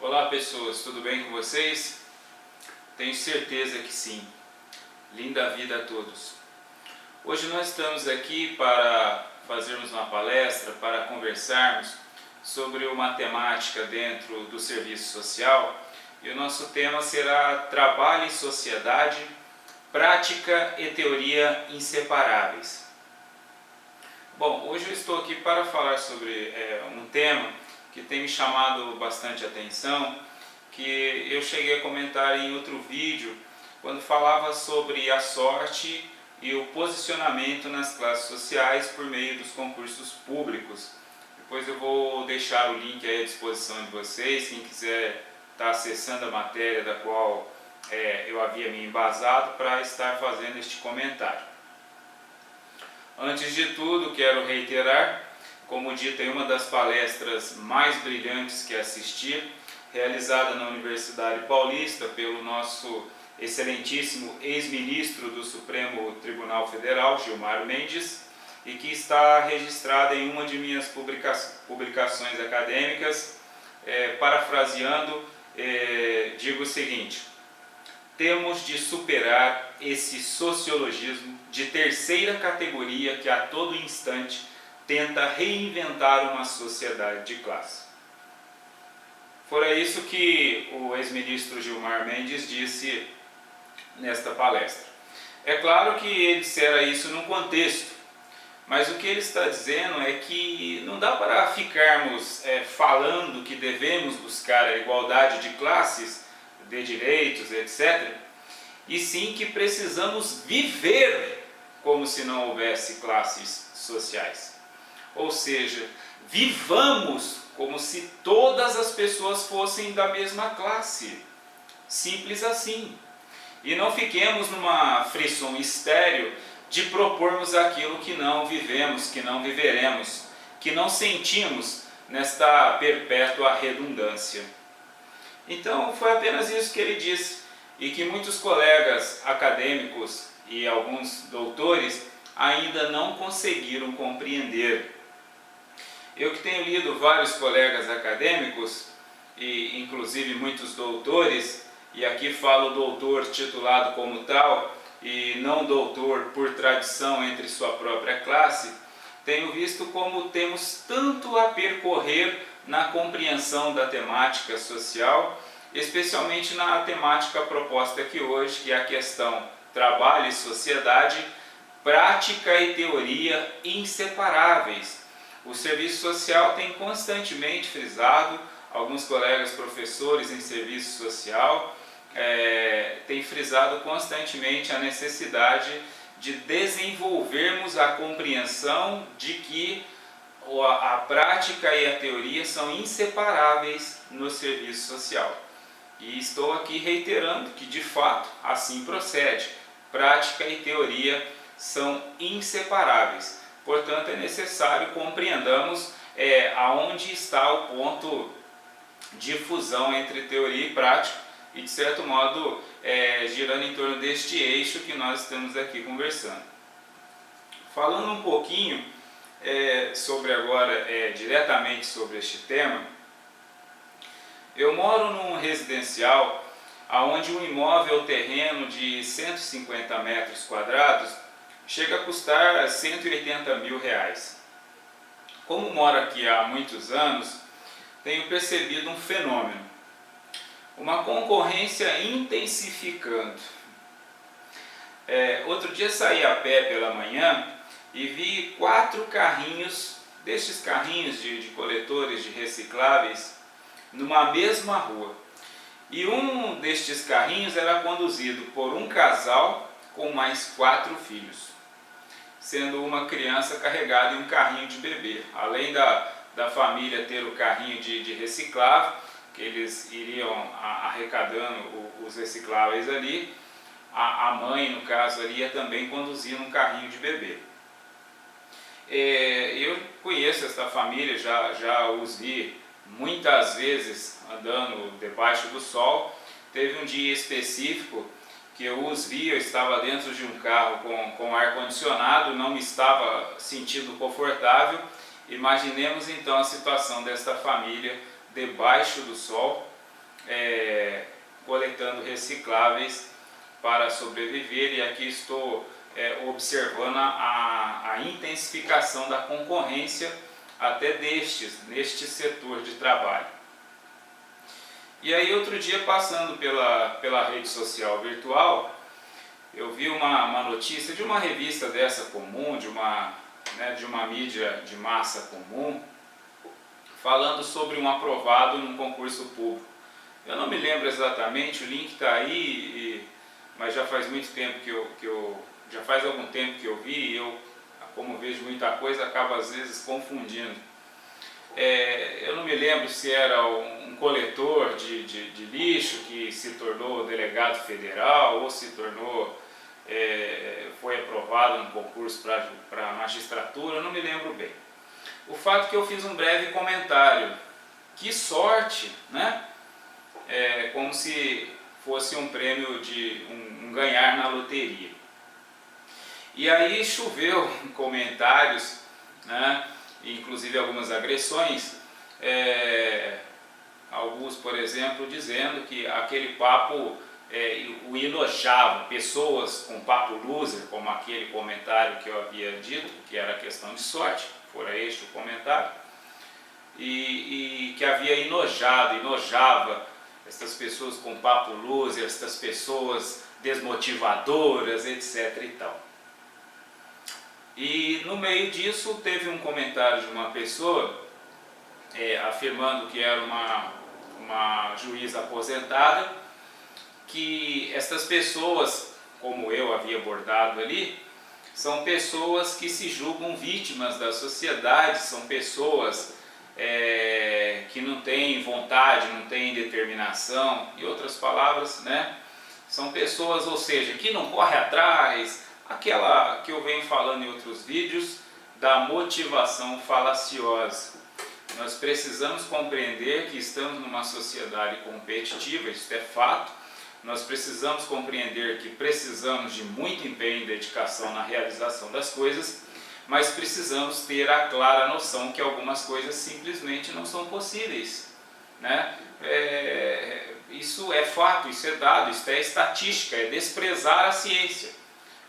Olá pessoas, tudo bem com vocês? Tenho certeza que sim. Linda vida a todos. Hoje nós estamos aqui para fazermos uma palestra, para conversarmos sobre uma temática dentro do serviço social, e o nosso tema será Trabalho e Sociedade, Prática e Teoria Inseparáveis. Bom, hoje eu estou aqui para falar sobre um tema que tem me chamado bastante atenção, que eu cheguei a comentar em outro vídeo, quando falava sobre a sorte e o posicionamento nas classes sociais por meio dos concursos públicos. Depois eu vou deixar o link aí à disposição de vocês, quem quiser estar acessando a matéria da qual eu havia me embasado para estar fazendo este comentário. Antes de tudo, quero reiterar, como dito em uma das palestras mais brilhantes que assisti, realizada na Universidade Paulista pelo nosso excelentíssimo ex-ministro do Supremo Tribunal Federal, Gilmar Mendes, e que está registrada em uma de minhas publicações acadêmicas, parafraseando, digo o seguinte: temos de superar esse sociologismo de terceira categoria que a todo instante tenta reinventar uma sociedade de classe. Fora isso que o ex-ministro Gilmar Mendes disse nesta palestra. É claro que ele dissera isso num contexto, mas o que ele está dizendo é que não dá para ficarmos falando que devemos buscar a igualdade de classes, de direitos, etc., e sim que precisamos viver como se não houvesse classes sociais. Ou seja, vivamos como se todas as pessoas fossem da mesma classe. Simples assim. E não fiquemos numa frisson estéril de propormos aquilo que não vivemos, que não viveremos, que não sentimos nesta perpétua redundância. Então foi apenas isso que ele disse, e que muitos colegas acadêmicos e alguns doutores ainda não conseguiram compreender. Eu que tenho lido vários colegas acadêmicos, e inclusive muitos doutores, e aqui falo doutor titulado como tal, e não doutor por tradição entre sua própria classe, tenho visto como temos tanto a percorrer na compreensão da temática social, especialmente na temática proposta aqui hoje, que é a questão trabalho e sociedade, prática e teoria inseparáveis. O serviço social tem constantemente frisado, alguns colegas professores em serviço social têm frisado constantemente a necessidade de desenvolvermos a compreensão de que a prática e a teoria são inseparáveis no serviço social. E estou aqui reiterando que de fato assim procede. Prática e teoria são inseparáveis. Portanto, é necessário compreendamos aonde está o ponto de fusão entre teoria e prática, e de certo modo girando em torno deste eixo que nós estamos aqui conversando. Falando um pouquinho sobre agora, diretamente sobre este tema, eu moro num residencial onde um imóvel terreno de 150 metros quadrados chega a custar R$180 mil. Como moro aqui há muitos anos, tenho percebido um fenômeno, uma concorrência intensificando. Outro dia saí a pé pela manhã e vi 4 carrinhos, destes carrinhos de coletores de recicláveis, numa mesma rua. E um destes carrinhos era conduzido por um casal com mais 4 filhos, sendo uma criança carregada em um carrinho de bebê. Além da família ter o carrinho de reciclável, que eles iriam arrecadando os recicláveis ali, a mãe, no caso ali, ia também conduzindo um carrinho de bebê. Eu conheço esta família, já os vi muitas vezes andando debaixo do sol. Teve um dia específico que eu os vi, eu estava dentro de um carro com ar-condicionado, não me estava sentindo confortável. Imaginemos então a situação desta família debaixo do sol, coletando recicláveis para sobreviver, e aqui estou observando a intensificação da concorrência até neste setor de trabalho. E aí outro dia, passando pela rede social virtual, eu vi uma notícia de uma revista dessa comum, de uma mídia de massa comum, falando sobre um aprovado num concurso público. Eu não me lembro exatamente, o link está aí, mas já faz muito tempo já faz algum tempo que eu vi, e eu, como vejo muita coisa, acabo às vezes confundindo. Eu não me lembro se era um coletor de lixo que se tornou delegado federal, ou se tornou, foi aprovado no concurso para magistratura, eu não me lembro bem. O fato é que eu fiz um breve comentário. Que sorte, né? Como se fosse um prêmio de um ganhar na loteria. E aí choveu comentários, né? Inclusive algumas agressões, alguns, por exemplo, dizendo que aquele papo o enojava, pessoas com papo loser, como aquele comentário que eu havia dito, que era questão de sorte, fora este o comentário, e que havia enojava essas pessoas com papo loser, essas pessoas desmotivadoras, etc. e tal. E no meio disso teve um comentário de uma pessoa afirmando que era uma juíza aposentada, que essas pessoas, como eu havia abordado ali, são pessoas que se julgam vítimas da sociedade, são pessoas que não têm vontade, não têm determinação, em outras palavras, né? São pessoas, ou seja, que não correm atrás, aquela que eu venho falando em outros vídeos, da motivação falaciosa. Nós precisamos compreender que estamos numa sociedade competitiva, isso é fato. Nós precisamos compreender que precisamos de muito empenho e dedicação na realização das coisas, mas precisamos ter a clara noção que algumas coisas simplesmente não são possíveis, né? Isso é fato, isso é dado, isso é estatística, é desprezar a ciência.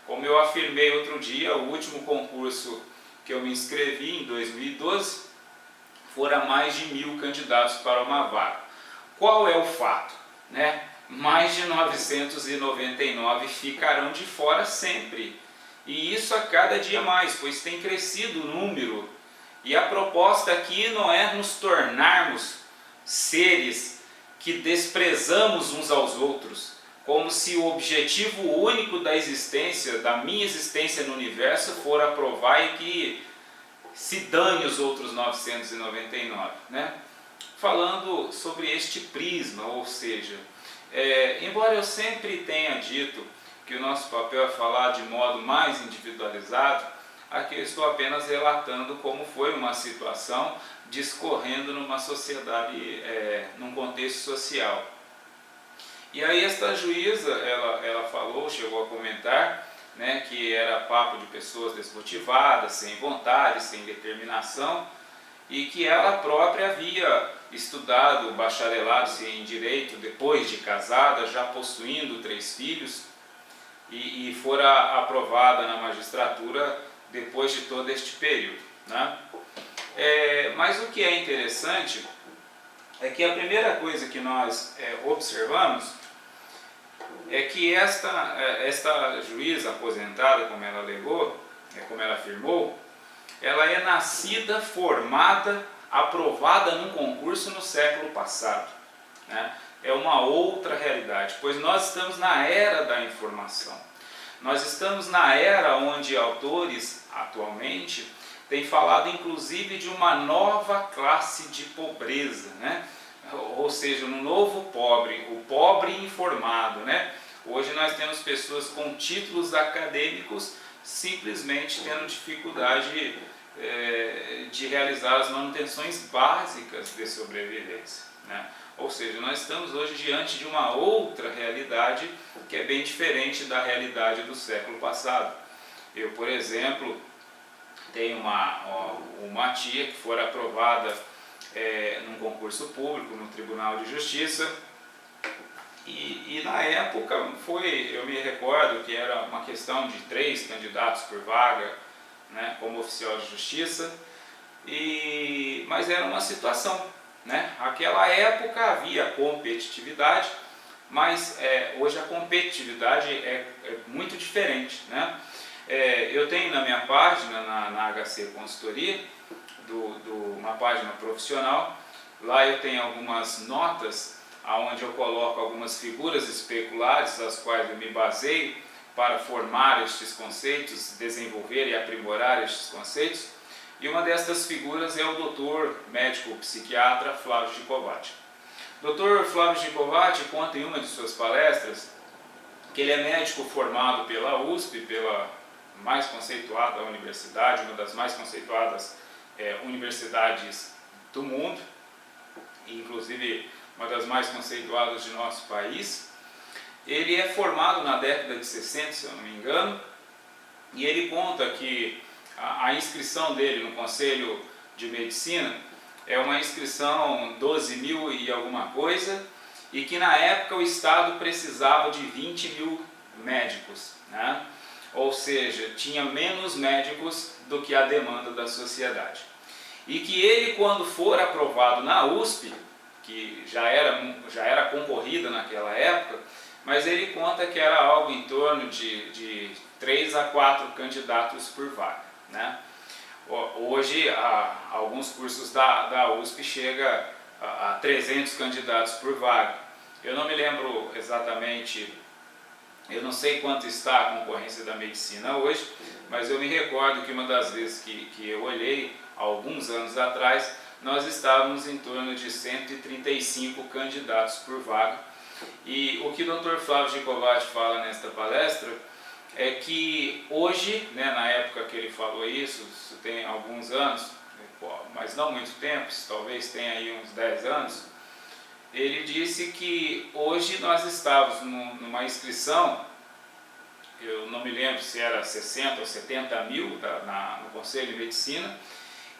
Como eu afirmei outro dia, o último concurso que eu me inscrevi, em 2012, foram mais de 1000 candidatos para uma vaga. Qual é o fato, né? Mais de 999 ficarão de fora sempre. E isso a cada dia mais, pois tem crescido o número. E a proposta aqui não é nos tornarmos seres que desprezamos uns aos outros, como se o objetivo único da existência, da minha existência no universo, for aprovar e que se dane os outros 999, né? Falando sobre este prisma, ou seja, embora eu sempre tenha dito que o nosso papel é falar de modo mais individualizado, aqui eu estou apenas relatando como foi uma situação discorrendo numa sociedade, num contexto social. E aí esta juíza, ela falou, chegou a comentar, né, que era papo de pessoas desmotivadas, sem vontade, sem determinação, e que ela própria havia estudado bacharelado em Direito depois de casada, já possuindo 3 filhos, e fora aprovada na magistratura depois de todo este período, né? Mas o que é interessante é que a primeira coisa que nós observamos é que esta juíza aposentada, como ela alegou, como ela afirmou, ela é nascida, formada, aprovada num concurso no século passado, né? É uma outra realidade, pois nós estamos na era da informação. Nós estamos na era onde autores, atualmente, têm falado inclusive de uma nova classe de pobreza, né? Ou seja, um novo pobre, o pobre informado, né? Hoje nós temos pessoas com títulos acadêmicos simplesmente tendo dificuldade de realizar as manutenções básicas de sobrevivência, né? Ou seja, nós estamos hoje diante de uma outra realidade que é bem diferente da realidade do século passado. Eu, por exemplo, tenho uma tia que foi aprovada num concurso público no Tribunal de Justiça, E na época eu me recordo que era uma questão de 3 candidatos por vaga, né, como oficial de justiça, mas era uma situação, né? Naquela época havia competitividade, mas hoje a competitividade é muito diferente, né? Eu tenho na minha página, na HC Consultoria, uma página profissional, lá eu tenho algumas notas onde eu coloco algumas figuras especulares, as quais eu me baseio para formar estes conceitos, desenvolver e aprimorar estes conceitos. E uma destas figuras é o doutor médico psiquiatra Flávio Gikovati. O Dr. Flávio Gikovati conta em uma de suas palestras que ele é médico formado pela USP, pela mais conceituada universidade, uma das mais conceituadas universidades do mundo, inclusive uma das mais conceituadas de nosso país. Ele é formado na década de 60, se eu não me engano, e ele conta que a inscrição dele no Conselho de Medicina é uma inscrição 12 mil e alguma coisa, e que na época o Estado precisava de 20 mil médicos, né? Ou seja, tinha menos médicos do que a demanda da sociedade. E que ele, quando for aprovado na USP, que já era concorrida naquela época, mas ele conta que era algo em torno de 3 a 4 candidatos por vaga, né? Hoje, alguns cursos da USP chegam a 300 candidatos por vaga. Eu não me lembro exatamente, eu não sei quanto está a concorrência da medicina hoje, mas eu me recordo que uma das vezes que eu olhei, há alguns anos atrás, nós estávamos em torno de 135 candidatos por vaga. E o que o Dr. Flávio Gikovati fala nesta palestra é que hoje, né, na época que ele falou isso tem alguns anos, mas não muito tempo, talvez tenha aí uns 10 anos, ele disse que hoje nós estávamos numa inscrição, eu não me lembro se era 60 ou 70 mil no Conselho de Medicina,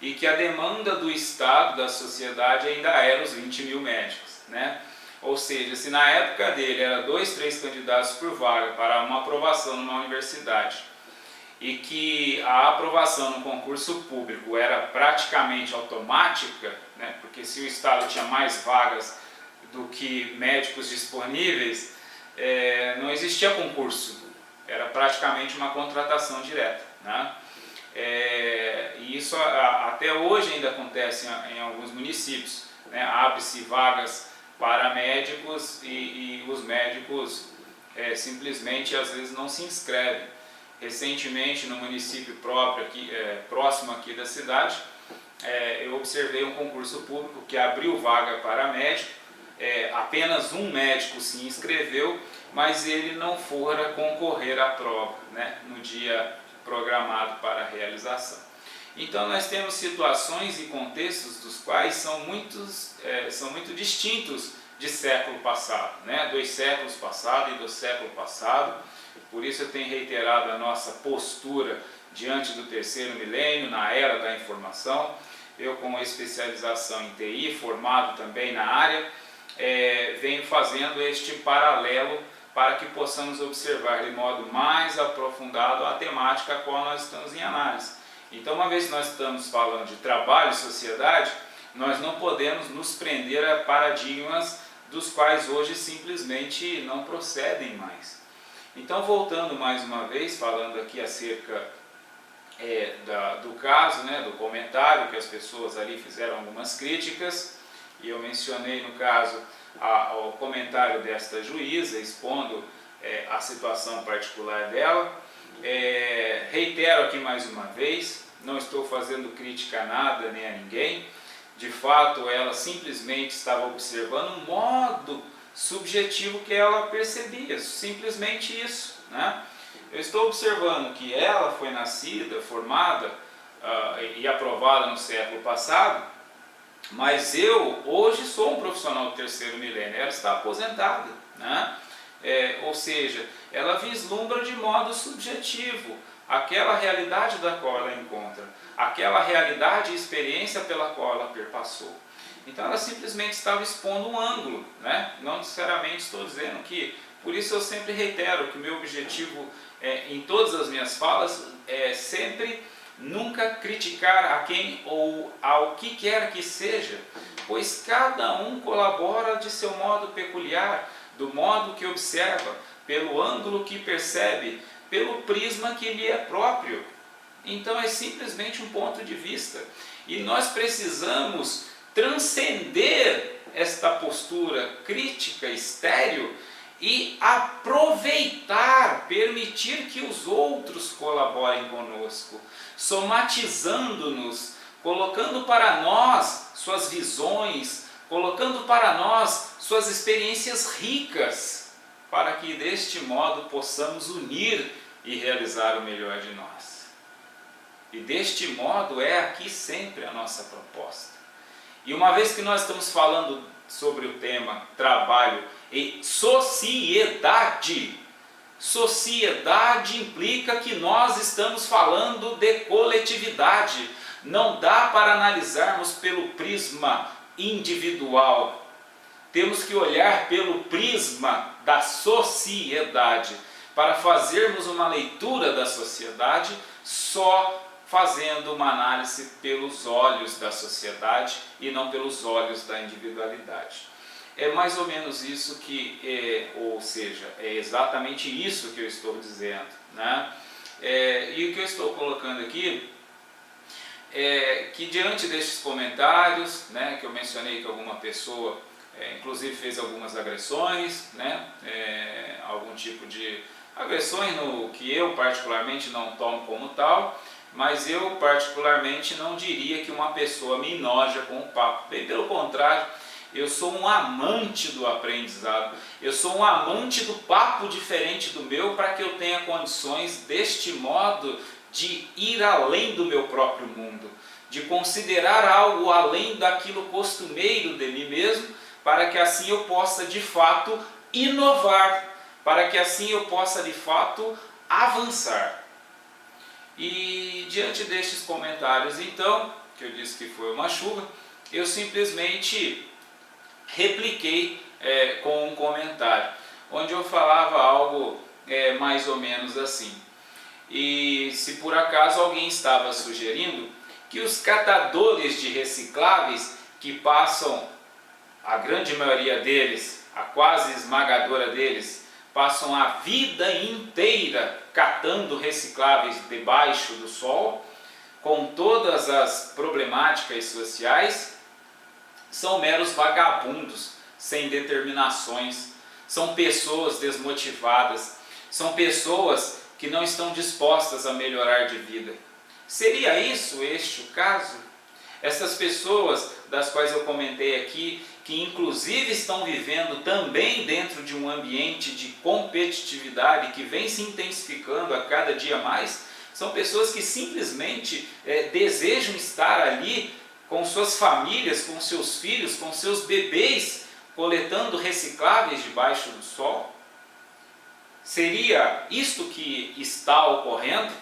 e que a demanda do Estado, da sociedade, ainda era os 20 mil médicos, né? Ou seja, se na época dele era 2, 3 candidatos por vaga para uma aprovação numa universidade, e que a aprovação no concurso público era praticamente automática, né? Porque se o Estado tinha mais vagas do que médicos disponíveis, não existia concurso, era praticamente uma contratação direta, né? E isso até hoje ainda acontece em alguns municípios, né? Abre-se vagas para médicos e os médicos simplesmente às vezes não se inscrevem. Recentemente, no município próprio, próximo aqui da cidade, eu observei um concurso público que abriu vaga para médico, apenas um médico se inscreveu, mas ele não fora concorrer à prova, né, no dia programado para a realização. Então nós temos situações e contextos dos quais são muito distintos de século passado, né? Dos séculos passados e do século passado. Por isso eu tenho reiterado a nossa postura diante do terceiro milênio, na era da informação. Eu, com especialização em TI, formado também na área, venho fazendo este paralelo para que possamos observar de modo mais aprofundado a temática a qual nós estamos em análise. Então, uma vez que nós estamos falando de trabalho e sociedade, nós não podemos nos prender a paradigmas dos quais hoje simplesmente não procedem mais. Então, voltando mais uma vez, falando aqui acerca do caso, né, do comentário, que as pessoas ali fizeram algumas críticas, e eu mencionei no caso o comentário desta juíza, expondo a situação particular dela. Reitero aqui mais uma vez, não estou fazendo crítica a nada nem a ninguém. De fato, ela simplesmente estava observando um modo subjetivo que ela percebia, simplesmente isso, né? Eu estou observando que ela foi nascida, formada e aprovada no século passado, mas eu hoje sou um profissional do terceiro milênio, ela está aposentada, né? Ou seja, ela vislumbra de modo subjetivo aquela realidade da qual ela encontra, aquela realidade e experiência pela qual ela perpassou. Então ela simplesmente estava expondo um ângulo, né? Não necessariamente estou dizendo que... Por isso eu sempre reitero que o meu objetivo em todas as minhas falas é sempre nunca criticar a quem ou ao que quer que seja, pois cada um colabora de seu modo peculiar, do modo que observa, pelo ângulo que percebe, pelo prisma que lhe é próprio. Então é simplesmente um ponto de vista. E nós precisamos transcender esta postura crítica, estéril, e aproveitar, permitir que os outros colaborem conosco, somatizando-nos, colocando para nós suas visões, colocando para nós suas experiências ricas, para que deste modo possamos unir e realizar o melhor de nós. E deste modo é aqui sempre a nossa proposta. E uma vez que nós estamos falando sobre o tema trabalho e sociedade, sociedade implica que nós estamos falando de coletividade. Não dá para analisarmos pelo prisma individual. Temos que olhar pelo prisma da sociedade. Para fazermos uma leitura da sociedade, só fazendo uma análise pelos olhos da sociedade e não pelos olhos da individualidade. É mais ou menos isso que, ou seja, é exatamente isso que eu estou dizendo, né? E o que eu estou colocando aqui é que diante destes comentários, né, que eu mencionei que alguma pessoa, inclusive fez algumas agressões, né, algum tipo de agressões no que eu particularmente não tomo como tal, mas eu particularmente não diria que uma pessoa me enoja com o papo, bem pelo contrário. Eu sou um amante do aprendizado, eu sou um amante do papo diferente do meu, para que eu tenha condições deste modo de ir além do meu próprio mundo, de considerar algo além daquilo costumeiro de mim mesmo, para que assim eu possa de fato inovar, para que assim eu possa de fato avançar. E diante destes comentários então, que eu disse que foi uma chuva, eu simplesmente repliquei com um comentário, onde eu falava algo mais ou menos assim. E se por acaso alguém estava sugerindo que os catadores de recicláveis, que passam, a grande maioria deles, a quase esmagadora deles, passam a vida inteira catando recicláveis debaixo do sol, com todas as problemáticas sociais, são meros vagabundos, sem determinações, são pessoas desmotivadas, são pessoas que não estão dispostas a melhorar de vida. Seria este o caso? Essas pessoas das quais eu comentei aqui, que inclusive estão vivendo também dentro de um ambiente de competitividade que vem se intensificando a cada dia mais, são pessoas que simplesmente desejam estar ali com suas famílias, com seus filhos, com seus bebês, coletando recicláveis debaixo do sol? Seria isto que está ocorrendo?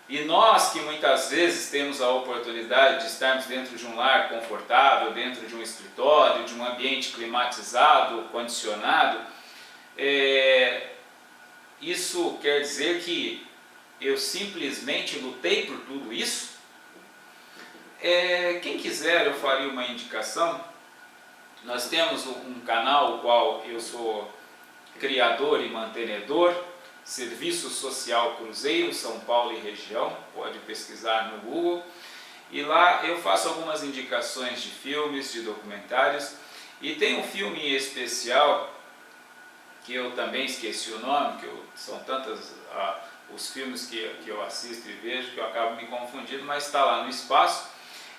E nós que muitas vezes temos a oportunidade de estarmos dentro de um lar confortável, dentro de um escritório, de um ambiente climatizado, condicionado, isso quer dizer que eu simplesmente lutei por tudo isso? Quem quiser, eu faria uma indicação. Nós temos um canal, o qual eu sou criador e mantenedor, Serviço Social Cruzeiro, São Paulo e região, pode pesquisar no Google. E lá eu faço algumas indicações de filmes, de documentários, e tem um filme em especial, que eu também esqueci o nome, são tantos os filmes que eu assisto e vejo, que eu acabo me confundindo, mas está lá no espaço.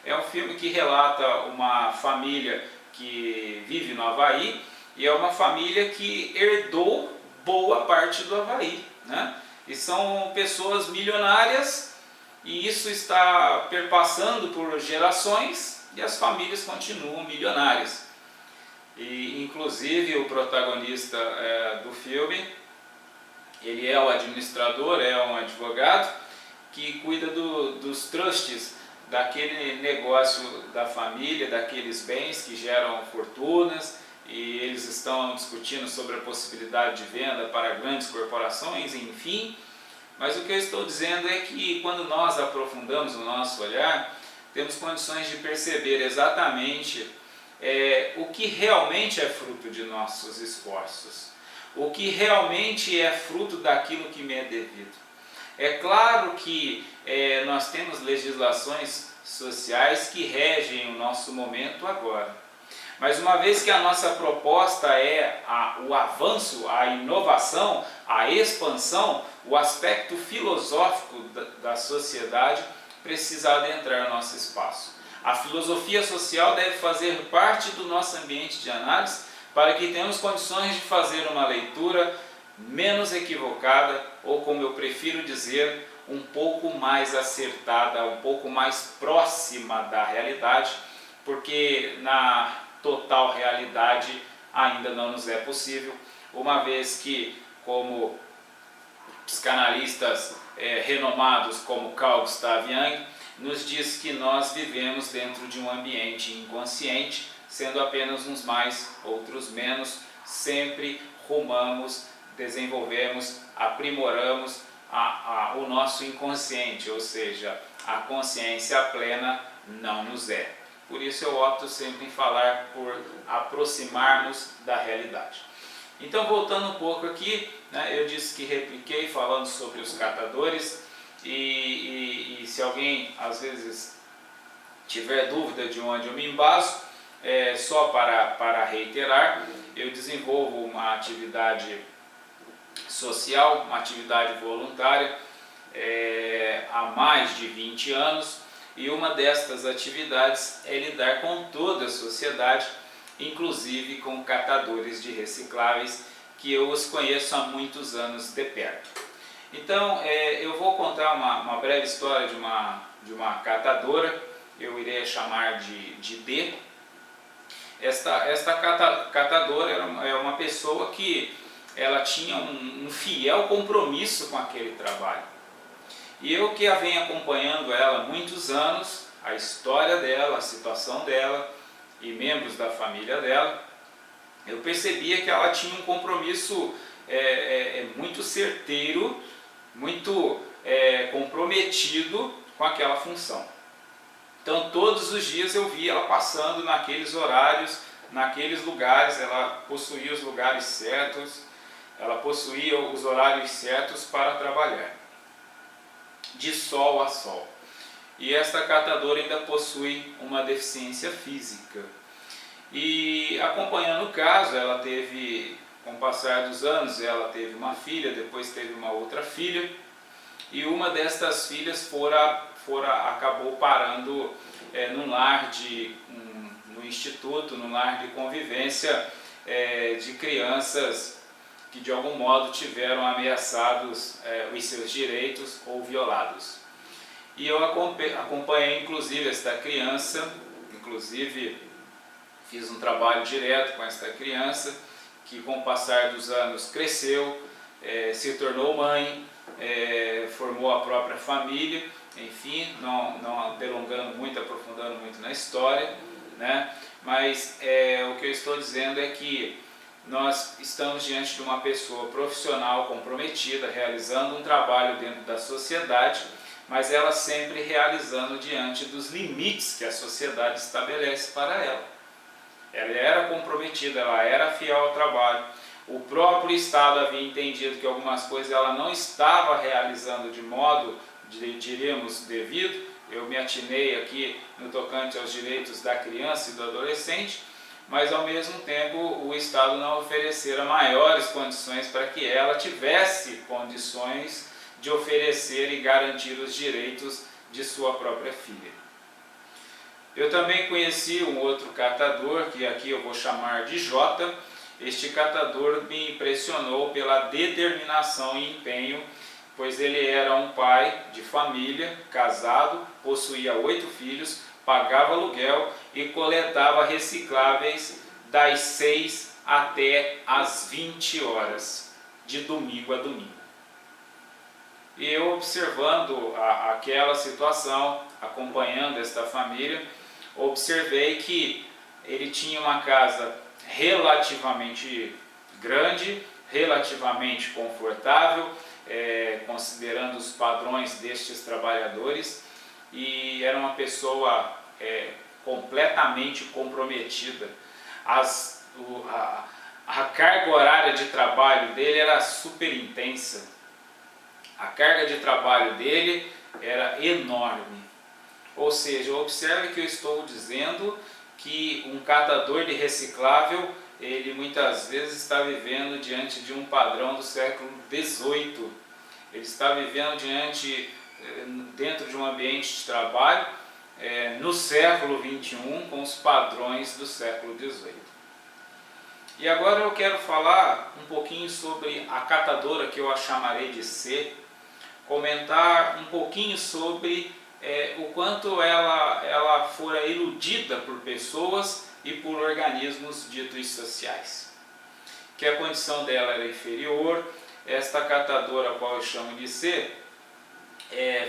É um filme que relata uma família que vive no Havaí, e é uma família que herdou boa parte do Havaí, né? E são pessoas milionárias, e isso está perpassando por gerações, e as famílias continuam milionárias. E inclusive o protagonista do filme, ele é o administrador, é um advogado, que cuida dos trusts daquele negócio da família, daqueles bens que geram fortunas, e eles estão discutindo sobre a possibilidade de venda para grandes corporações, enfim. Mas o que eu estou dizendo é que quando nós aprofundamos o nosso olhar, temos condições de perceber exatamente o que realmente é fruto de nossos esforços, o que realmente é fruto daquilo que me é devido. É claro que nós temos legislações sociais que regem o nosso momento agora. Mas uma vez que a nossa proposta é o avanço, a inovação, a expansão, o aspecto filosófico da sociedade precisa adentrar no nosso espaço. A filosofia social deve fazer parte do nosso ambiente de análise para que tenhamos condições de fazer uma leitura menos equivocada, ou como eu prefiro dizer, um pouco mais acertada, um pouco mais próxima da realidade, porque na total realidade ainda não nos é possível, uma vez que, como psicanalistas renomados como Carl Gustav Jung, nos diz que nós vivemos dentro de um ambiente inconsciente, sendo apenas uns mais, outros menos, sempre rumamos, desenvolvemos, aprimoramos o nosso inconsciente, ou seja, a consciência plena não nos é. Por isso eu opto sempre em falar por aproximarmos da realidade. Então, voltando um pouco aqui, né, eu disse que repliquei falando sobre os catadores, e se alguém às vezes tiver dúvida de onde eu me embaso, só para reiterar, eu desenvolvo uma atividade social, uma atividade voluntária há mais de 20 anos, e uma destas atividades é lidar com toda a sociedade, inclusive com catadores de recicláveis, que eu os conheço há muitos anos de perto. Então, eu vou contar uma breve história de uma catadora, eu irei chamar de D. Esta catadora é uma pessoa que ela tinha um fiel compromisso com aquele trabalho. E eu que a venho acompanhando ela há muitos anos, a história dela, a situação dela e membros da família dela, eu percebia que ela tinha um compromisso muito certeiro, muito comprometido com aquela função. Então todos os dias eu via ela passando naqueles horários, naqueles lugares, ela possuía os lugares certos, ela possuía os horários certos para trabalhar, de sol a sol. E esta catadora ainda possui uma deficiência física. E acompanhando o caso, ela teve, com o passar dos anos, ela teve uma filha, depois teve uma outra filha, e uma destas filhas acabou parando num lar no instituto, num lar de convivência de crianças que de algum modo tiveram ameaçados os seus direitos ou violados. E eu acompanhei inclusive esta criança, inclusive fiz um trabalho direto com esta criança, que com o passar dos anos cresceu, se tornou mãe, formou a própria família, enfim, não delongando muito, aprofundando muito na história, né? Mas o que eu estou dizendo é que nós estamos diante de uma pessoa profissional comprometida, realizando um trabalho dentro da sociedade, mas ela sempre realizando diante dos limites que a sociedade estabelece para ela. Ela era comprometida, ela era fiel ao trabalho. O próprio Estado havia entendido que algumas coisas ela não estava realizando de modo, diríamos, devido. Eu me atinei aqui no tocante aos direitos da criança e do adolescente, mas ao mesmo tempo o Estado não oferecera maiores condições para que ela tivesse condições de oferecer e garantir os direitos de sua própria filha. Eu também conheci um outro catador, que aqui eu vou chamar de J. Este catador me impressionou pela determinação e empenho, pois ele era um pai de família, casado, possuía 8 filhos, pagava aluguel e coletava recicláveis das 6 até as 20 horas, de domingo a domingo. E eu observando aquela situação, acompanhando esta família, observei que ele tinha uma casa relativamente grande, relativamente confortável, considerando os padrões destes trabalhadores, e era uma pessoa completamente comprometida. A carga horária de trabalho dele era super intensa, a carga de trabalho dele era enorme. Ou seja, observe que eu estou dizendo que um catador de reciclável, ele muitas vezes está vivendo diante de um padrão do século XVIII. Ele está vivendo dentro de um ambiente de trabalho no século XXI, com os padrões do século XVIII. E agora eu quero falar um pouquinho sobre a catadora, que eu a chamarei de C, comentar um pouquinho sobre o quanto ela fora iludida por pessoas e por organismos ditos sociais. Que a condição dela era inferior. Esta catadora, a qual eu chamo de C,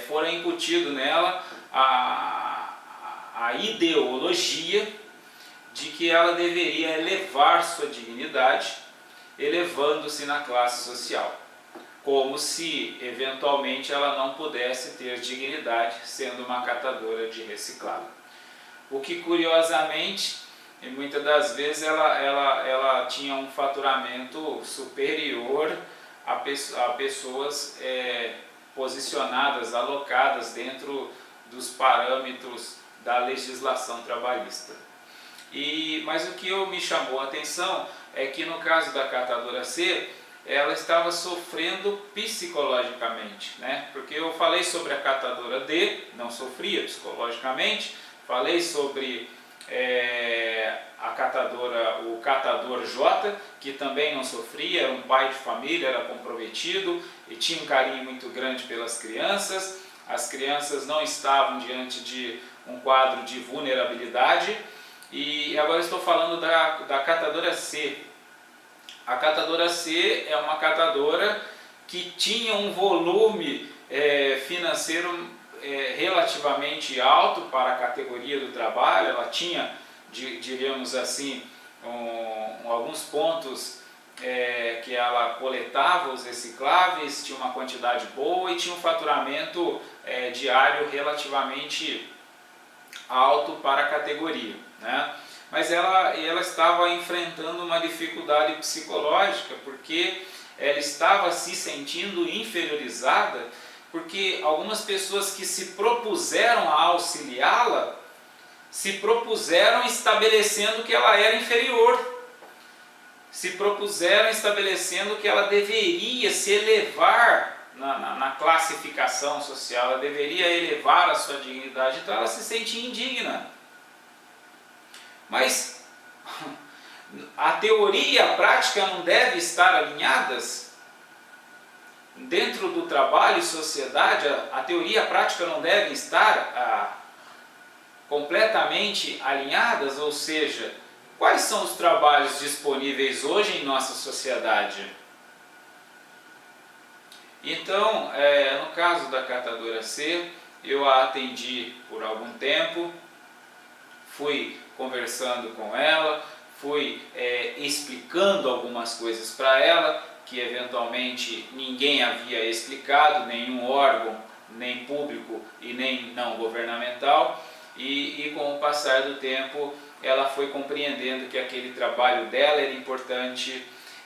fora incutido nela a ideologia de que ela deveria elevar sua dignidade, elevando-se na classe social, como se eventualmente ela não pudesse ter dignidade sendo uma catadora de reciclável. O que, curiosamente, e muitas das vezes ela tinha um faturamento superior a pessoas posicionadas, alocadas dentro dos parâmetros da legislação trabalhista. Mas o que me chamou a atenção é que no caso da catadora C, ela estava sofrendo psicologicamente, né? Porque eu falei sobre a catadora D, não sofria psicologicamente, falei sobre o catador J, que também não sofria, era um pai de família, era comprometido e tinha um carinho muito grande pelas crianças. As crianças não estavam diante de um quadro de vulnerabilidade. E agora estou falando da catadora C. A catadora C é uma catadora que tinha um volume financeiro relativamente alto para a categoria do trabalho. Ela tinha, diríamos assim, alguns pontos que ela coletava os recicláveis, tinha uma quantidade boa e tinha um faturamento diário relativamente alto para a categoria, né? Mas ela estava enfrentando uma dificuldade psicológica, porque ela estava se sentindo inferiorizada, porque algumas pessoas que se propuseram a auxiliá-la, se propuseram estabelecendo que ela era inferior, se propuseram estabelecendo que ela deveria se elevar na classificação social, ela deveria elevar a sua dignidade, então ela se sentia indigna. Mas a teoria e a prática não devem estar alinhadas? Dentro do trabalho e sociedade, a teoria e a prática não devem estar completamente alinhadas? Ou seja, quais são os trabalhos disponíveis hoje em nossa sociedade? Então, no caso da catadora C, eu a atendi por algum tempo, fui conversando com ela, fui explicando algumas coisas para ela, que eventualmente ninguém havia explicado, nenhum órgão, nem público e nem não governamental, e com o passar do tempo ela foi compreendendo que aquele trabalho dela era importante,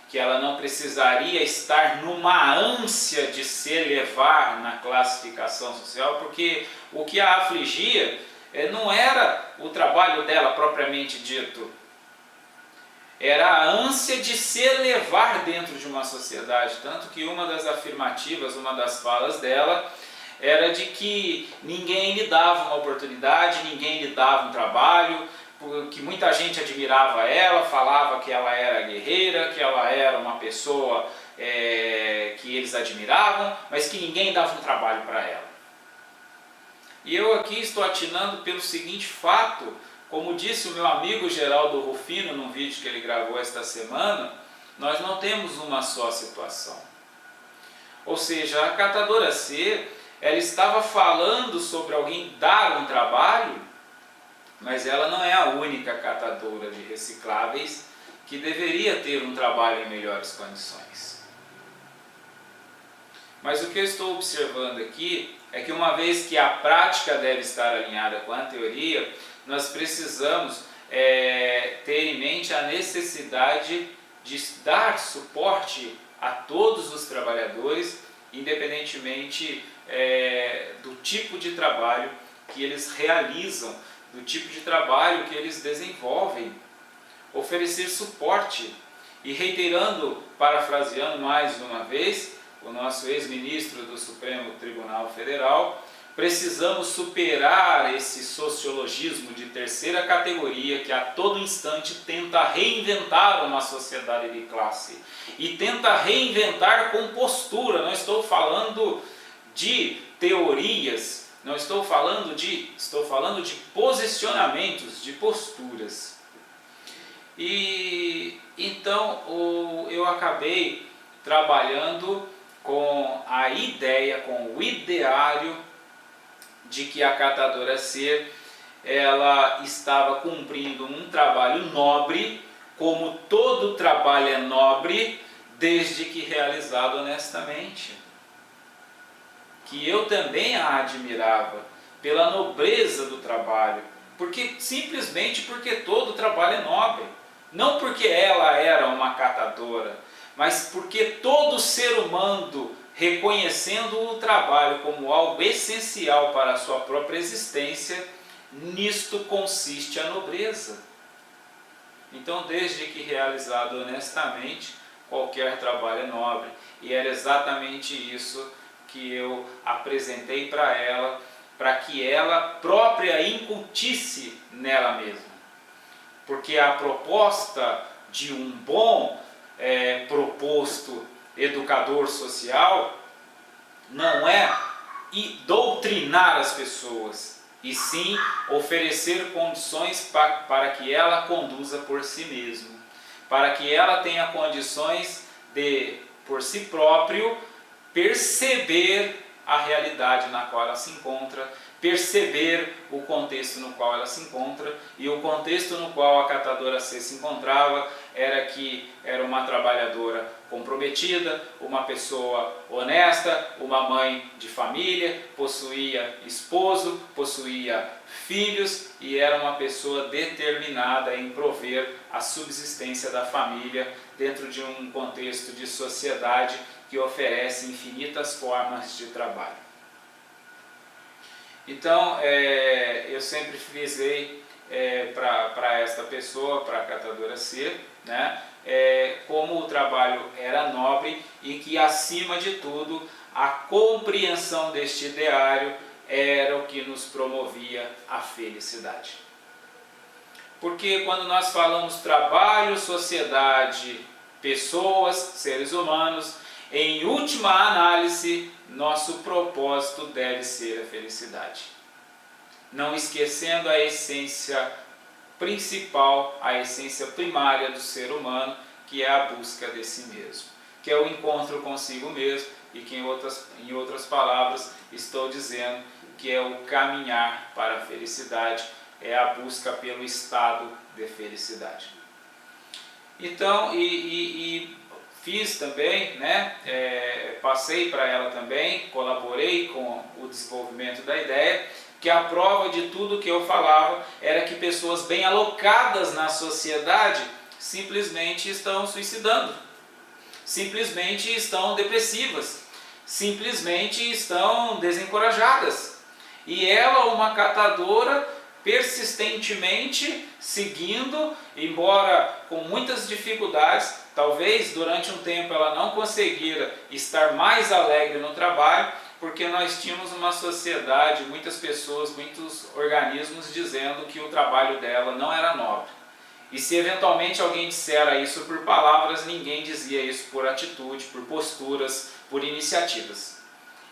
que ela não precisaria estar numa ânsia de se elevar na classificação social, porque o que a afligia não era o trabalho dela propriamente dito, era a ânsia de se elevar dentro de uma sociedade, tanto que uma das afirmativas, uma das falas dela, era de que ninguém lhe dava uma oportunidade, ninguém lhe dava um trabalho, que muita gente admirava ela, falava que ela era guerreira, que ela era uma pessoa que eles admiravam, mas que ninguém dava um trabalho para ela. E eu aqui estou atinando pelo seguinte fato, como disse o meu amigo Geraldo Rufino num vídeo que ele gravou esta semana, nós não temos uma só situação. Ou seja, a catadora C, ela estava falando sobre alguém dar um trabalho, mas ela não é a única catadora de recicláveis que deveria ter um trabalho em melhores condições. Mas o que eu estou observando aqui é que, uma vez que a prática deve estar alinhada com a teoria, nós precisamos ter em mente a necessidade de dar suporte a todos os trabalhadores, independentemente do tipo de trabalho que eles realizam, do tipo de trabalho que eles desenvolvem. Oferecer suporte. E reiterando, parafraseando mais uma vez, o nosso ex-ministro do Supremo Tribunal Federal, precisamos superar esse sociologismo de terceira categoria que a todo instante tenta reinventar uma sociedade de classe e tenta reinventar com postura. Não estou falando de teorias, estou falando de posicionamentos, de posturas. E então eu acabei trabalhando com a ideia, com o ideário de que a catadora ser, ela estava cumprindo um trabalho nobre, como todo trabalho é nobre, desde que realizado honestamente. Que eu também a admirava pela nobreza do trabalho, simplesmente porque todo trabalho é nobre. Não porque ela era uma catadora, mas porque todo ser humano, reconhecendo o trabalho como algo essencial para a sua própria existência, nisto consiste a nobreza. Então, desde que realizado honestamente, qualquer trabalho é nobre. E era exatamente isso que eu apresentei para ela, para que ela própria incutisse nela mesma. Porque a proposta de um bom proposto educador social não é doutrinar as pessoas, e sim oferecer condições para que ela conduza por si mesma, para que ela tenha condições de, por si próprio, perceber a realidade na qual ela se encontra, perceber o contexto no qual ela se encontra. E o contexto no qual a catadora C se encontrava era que era uma trabalhadora comprometida, uma pessoa honesta, uma mãe de família, possuía esposo, possuía filhos e era uma pessoa determinada em prover a subsistência da família dentro de um contexto de sociedade que oferece infinitas formas de trabalho. Então, eu sempre frisei para esta pessoa, para a catadora C, né, como o trabalho era nobre e que, acima de tudo, a compreensão deste ideário era o que nos promovia a felicidade. Porque quando nós falamos trabalho, sociedade, pessoas, seres humanos, em última análise, nosso propósito deve ser a felicidade. Não esquecendo a essência principal, a essência primária do ser humano, que é a busca de si mesmo, que é o encontro consigo mesmo, e que em outras palavras estou dizendo que é o caminhar para a felicidade, é a busca pelo estado de felicidade. Então, fiz também, né, passei para ela também, colaborei com o desenvolvimento da ideia, que a prova de tudo que eu falava era que pessoas bem alocadas na sociedade simplesmente estão suicidando, simplesmente estão depressivas, simplesmente estão desencorajadas. E ela, uma catadora, persistentemente seguindo, embora com muitas dificuldades, talvez durante um tempo ela não conseguira estar mais alegre no trabalho, porque nós tínhamos uma sociedade, muitas pessoas, muitos organismos dizendo que o trabalho dela não era nobre. E se eventualmente alguém dissera isso por palavras, ninguém dizia isso por atitude, por posturas, por iniciativas.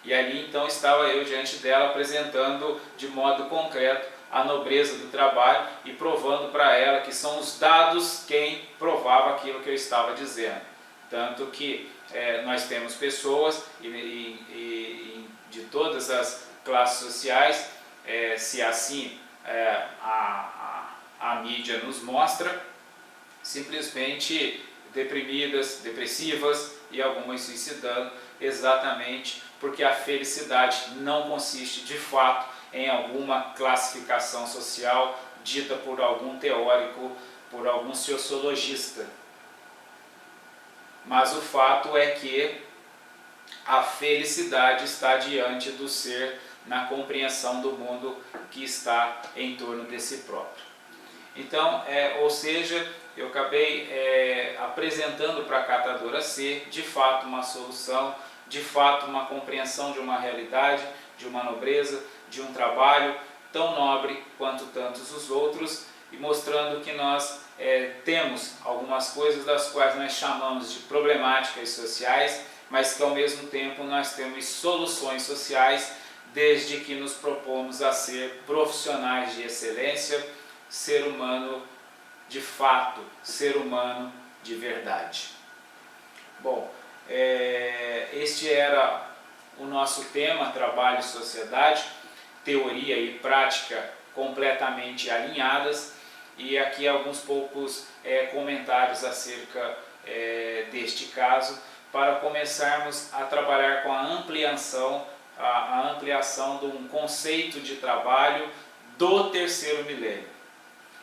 E ali então estava eu diante dela apresentando de modo concreto a nobreza do trabalho e provando para ela que são os dados quem provava aquilo que eu estava dizendo. Tanto que nós temos pessoas em de todas as classes sociais, se assim a mídia nos mostra, simplesmente deprimidas, depressivas e algumas suicidando, exatamente porque a felicidade não consiste de fato em alguma classificação social dita por algum teórico, por algum sociologista. Mas o fato é que a felicidade está diante do ser na compreensão do mundo que está em torno de si próprio. Então, ou seja, eu acabei apresentando para a catadora C, de fato, uma solução, de fato, uma compreensão de uma realidade, de uma nobreza, de um trabalho tão nobre quanto tantos os outros, e mostrando que nós temos algumas coisas das quais nós chamamos de problemáticas sociais, mas que ao mesmo tempo nós temos soluções sociais, desde que nos propomos a ser profissionais de excelência, ser humano de fato, ser humano de verdade. Bom, este era o nosso tema, trabalho e sociedade, teoria e prática completamente alinhadas, e aqui alguns poucos comentários acerca deste caso, para começarmos a trabalhar com a ampliação de um conceito de trabalho do terceiro milênio.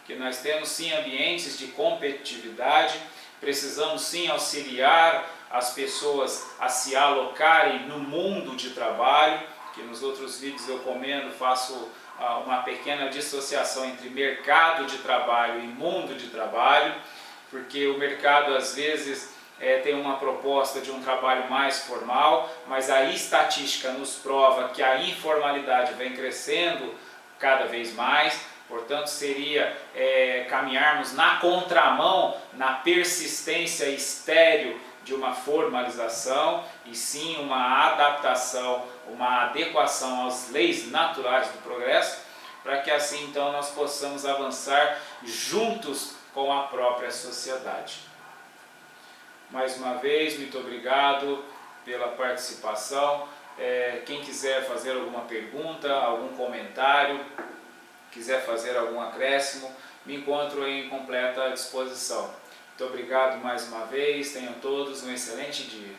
Que nós temos sim ambientes de competitividade, precisamos sim auxiliar as pessoas a se alocarem no mundo de trabalho, que nos outros vídeos eu comento, faço uma pequena dissociação entre mercado de trabalho e mundo de trabalho, porque o mercado às vezes tem uma proposta de um trabalho mais formal, mas a estatística nos prova que a informalidade vem crescendo cada vez mais, portanto seria caminharmos na contramão, na persistência estéril de uma formalização, e sim uma adaptação, uma adequação às leis naturais do progresso, para que assim então nós possamos avançar juntos com a própria sociedade. Mais uma vez, muito obrigado pela participação. Quem quiser fazer alguma pergunta, algum comentário, quiser fazer algum acréscimo, me encontro em completa disposição. Muito obrigado mais uma vez, tenham todos um excelente dia.